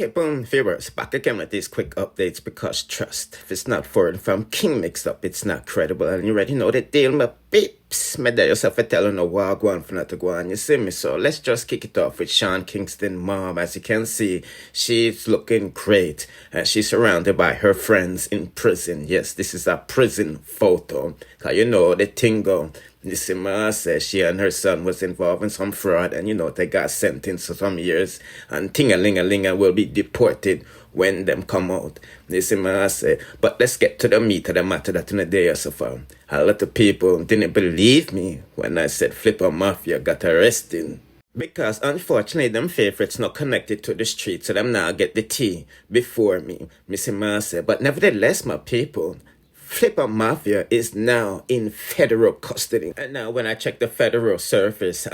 Okay, boom, viewers, back again with these quick updates because trust, if it's not forward from Kingmixup, it's not credible. And you already know the deal, my peeps. Me there yourself for telling no war go on for not to go on, you see me? So let's just kick it off with Sean Kingston's mom. As you can see, she's looking great. And she's surrounded by her friends in prison. Yes, this is a prison photo. Cause you know the tingo. This man says she and her son was involved in some fraud and they got sentenced for some years and ting-a-ling-a-ling will be deported when them come out. This man say, but let's get to the meat of the matter that in the day so far. A lot of people didn't believe me when I said Flippa Mafia got arrested. Because unfortunately, them favorites not connected to the street, so them now get the tea before me. Missy Man say, but nevertheless, my people, Flippa Mafia is now in federal custody. And now when I check the federal service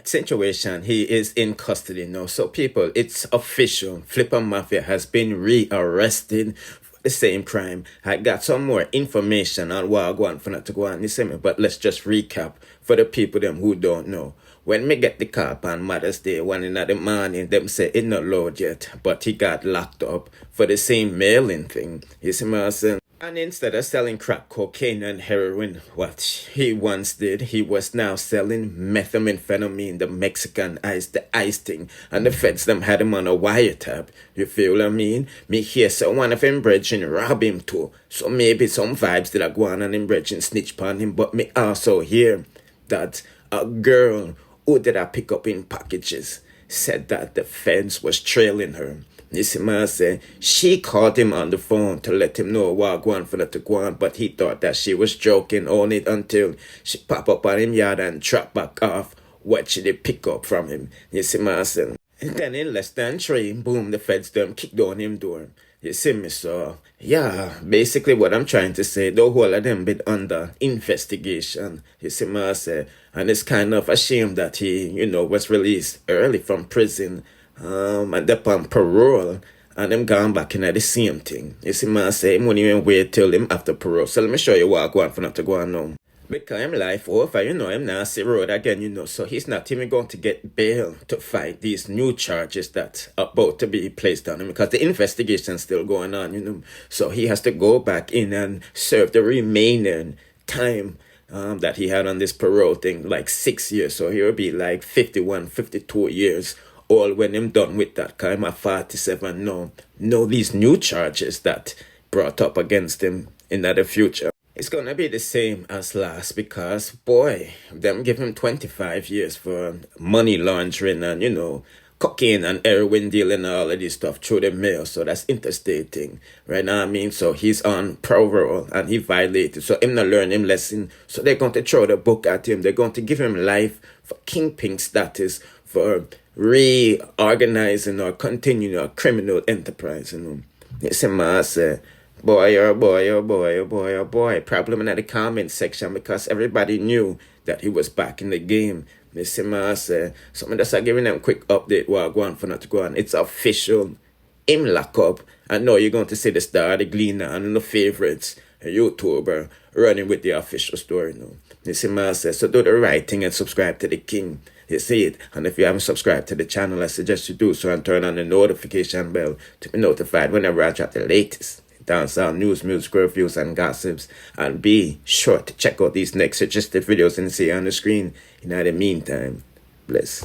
situation, he is in custody now. So people, it's official. Flippa Mafia has been re-arrested for the same crime. I got some more information on what I want for not to go on this same, but let's just recap for the people them who don't know. When me get the call on Mother's Day, 1 in the morning, them say it not load yet, but he got locked up for the same mailing thing. You see what I'm saying? And instead of selling crack cocaine and heroin, what he once did, he was now selling methamphetamine, the Mexican ice, the ice thing. And the feds them had him on a wiretap. You feel what I mean? Me hear so one of him brethren rob him too. So maybe some vibes did I go on and him brethren snitch upon him. But me also hear that a girl who did I pick up in packages said that the feds was trailing her. This man said she called him on the phone to let him know what going for that to go on, but he thought that she was joking on it until she pop up on him yard and trap back off what she did pick up from him. You see man said. And then in less than 3, boom, the feds them kicked down him door. You see me, so yeah, basically what I'm trying to say, the whole of them been under investigation. You see me, say, and it's kind of a shame that he, was released early from prison, and upon parole, and them gone back in the same thing. You see me, say, him won't even wait till him after parole. So let me show you what I go on for not to go on now. Because him life over, him now see road again, so he's not even going to get bail to fight these new charges that are about to be placed on him because the investigation's still going on, So he has to go back in and serve the remaining time that he had on this parole thing, like 6 years. So he'll be like 51, 52 years old when him done with that. Because I'm at 47 now. No, these new charges that brought up against him in the future. It's going to be the same as last because, boy, them give him 25 years for money laundering and, cocaine and heroin dealing and all of this stuff through the mail. So that's interstate thing, right now I mean? So he's on parole and he violated. So him not learn him lesson. So they're going to throw the book at him. They're going to give him life for kingpin status for reorganizing or continuing a criminal enterprise, You see, I say, boy, oh boy, oh boy, oh boy, oh boy. Problem in the comment section because everybody knew that he was back in the game. Missy Ma say, so I'm just giving them a quick update while I go on for not to go on. It's official. Him lock up. I know you're going to see the star, the gleaner, and the favorites, a YouTuber, running with the official story now. Missy Ma say, so do the right thing and subscribe to the king. You see it. And if you haven't subscribed to the channel, I suggest you do so and turn on the notification bell to be notified whenever I drop the latest dancehall news, music reviews, and gossips. And be sure to check out these next suggested videos and see on the screen. In the meantime, bless.